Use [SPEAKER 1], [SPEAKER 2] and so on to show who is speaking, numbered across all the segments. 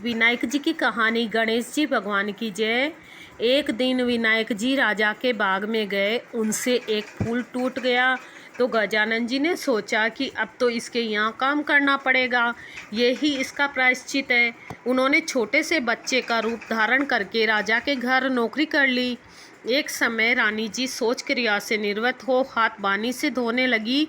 [SPEAKER 1] विनायक जी की कहानी। गणेश जी भगवान की जय। एक दिन विनायक जी राजा के बाग में गए, उनसे एक फूल टूट गया तो गजानन जी ने सोचा कि अब तो इसके यहाँ काम करना पड़ेगा, यही इसका प्रायश्चित है। उन्होंने छोटे से बच्चे का रूप धारण करके राजा के घर नौकरी कर ली। एक समय रानी जी सोच क्रिया से निर्वत हो हाथ पानी से धोने लगी।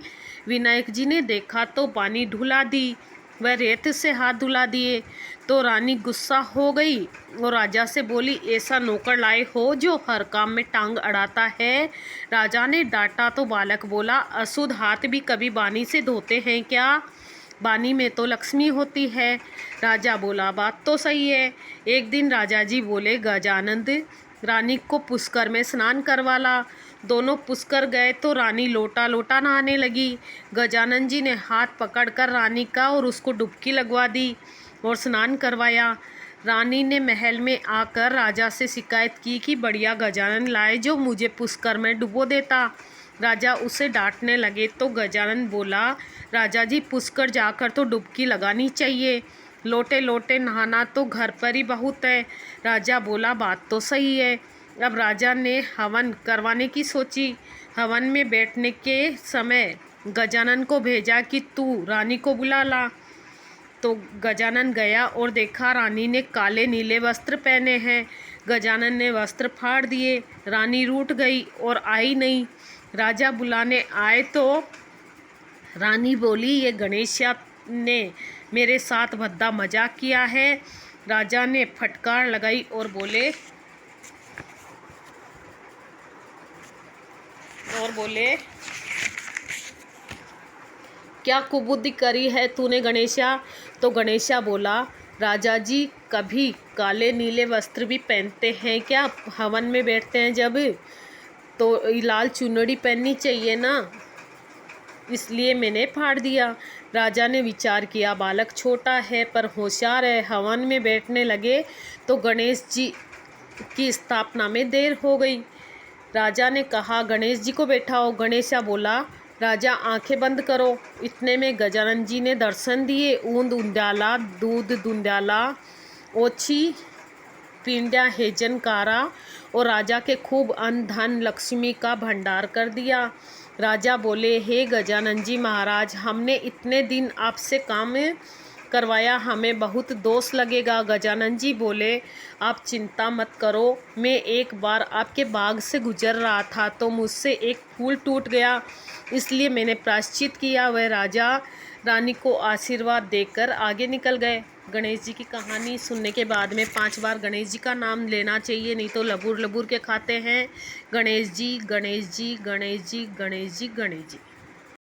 [SPEAKER 1] विनायक जी ने देखा तो पानी ढुला दी, वह रेत से हाथ धुला दिए तो रानी गुस्सा हो गई और राजा से बोली, ऐसा नौकर लाए हो जो हर काम में टांग अड़ाता है। राजा ने डांटा तो बालक बोला, अशुद्ध हाथ भी कभी पानी से धोते हैं क्या? पानी में तो लक्ष्मी होती है। राजा बोला, बात तो सही है। एक दिन राजा जी बोले, गजानंद रानी को पुष्कर में स्नान करवाला। दोनों पुष्कर गए तो रानी लोटा लोटा नहाने लगी। गजानन जी ने हाथ पकड़कर रानी का और उसको डुबकी लगवा दी और स्नान करवाया। रानी ने महल में आकर राजा से शिकायत की कि बढ़िया गजानन लाए जो मुझे पुष्कर में डुबो देता। राजा उसे डांटने लगे तो गजानन बोला, राजा जी पुष्कर जाकर तो डुबकी लगानी चाहिए, लोटे लोटे नहाना तो घर पर ही बहुत है। राजा बोला, बात तो सही है। अब राजा ने हवन करवाने की सोची। हवन में बैठने के समय गजानन को भेजा कि तू रानी को बुला ला। तो गजानन गया और देखा रानी ने काले नीले वस्त्र पहने हैं। गजानन ने वस्त्र फाड़ दिए। रानी रूठ गई और आई नहीं। राजा बुलाने आए तो रानी बोली, ये गणेशिया ने मेरे साथ भद्दा मजाक किया है। राजा ने फटकार लगाई और बोले क्या कुबुद्धि करी है तूने गणेशा? तो गणेशा बोला, राजा जी कभी काले नीले वस्त्र भी पहनते हैं क्या? हवन में बैठते हैं जब तो लाल चुनरी पहननी चाहिए ना, इसलिए मैंने फाड़ दिया। राजा ने विचार किया, बालक छोटा है पर होशियार है। हवन में बैठने लगे तो गणेश जी की स्थापना में देर हो गई। राजा ने कहा, गणेश जी को बैठाओ। गणेशा बोला, राजा आंखें बंद करो। इतने में गजानन जी ने दर्शन दिए। ऊंद उंद्याला, दूध दुंद्याला, ओछी पिंड्या हेजनकारा और राजा के खूब अन्न धन लक्ष्मी का भंडार कर दिया। राजा बोले, हे गजानन जी महाराज, हमने इतने दिन आपसे काम करवाया, हमें बहुत दोष लगेगा। गजानन जी बोले, आप चिंता मत करो, मैं एक बार आपके बाग से गुजर रहा था तो मुझसे एक फूल टूट गया, इसलिए मैंने प्रायश्चित किया। वह राजा रानी को आशीर्वाद देकर आगे निकल गए। गणेश जी की कहानी सुनने के बाद में 5 बार गणेश जी का नाम लेना चाहिए, नहीं तो लबुर लबुर के खाते हैं। गणेश जी गणेश जी गणेश जी गणेश जी गणेश जी।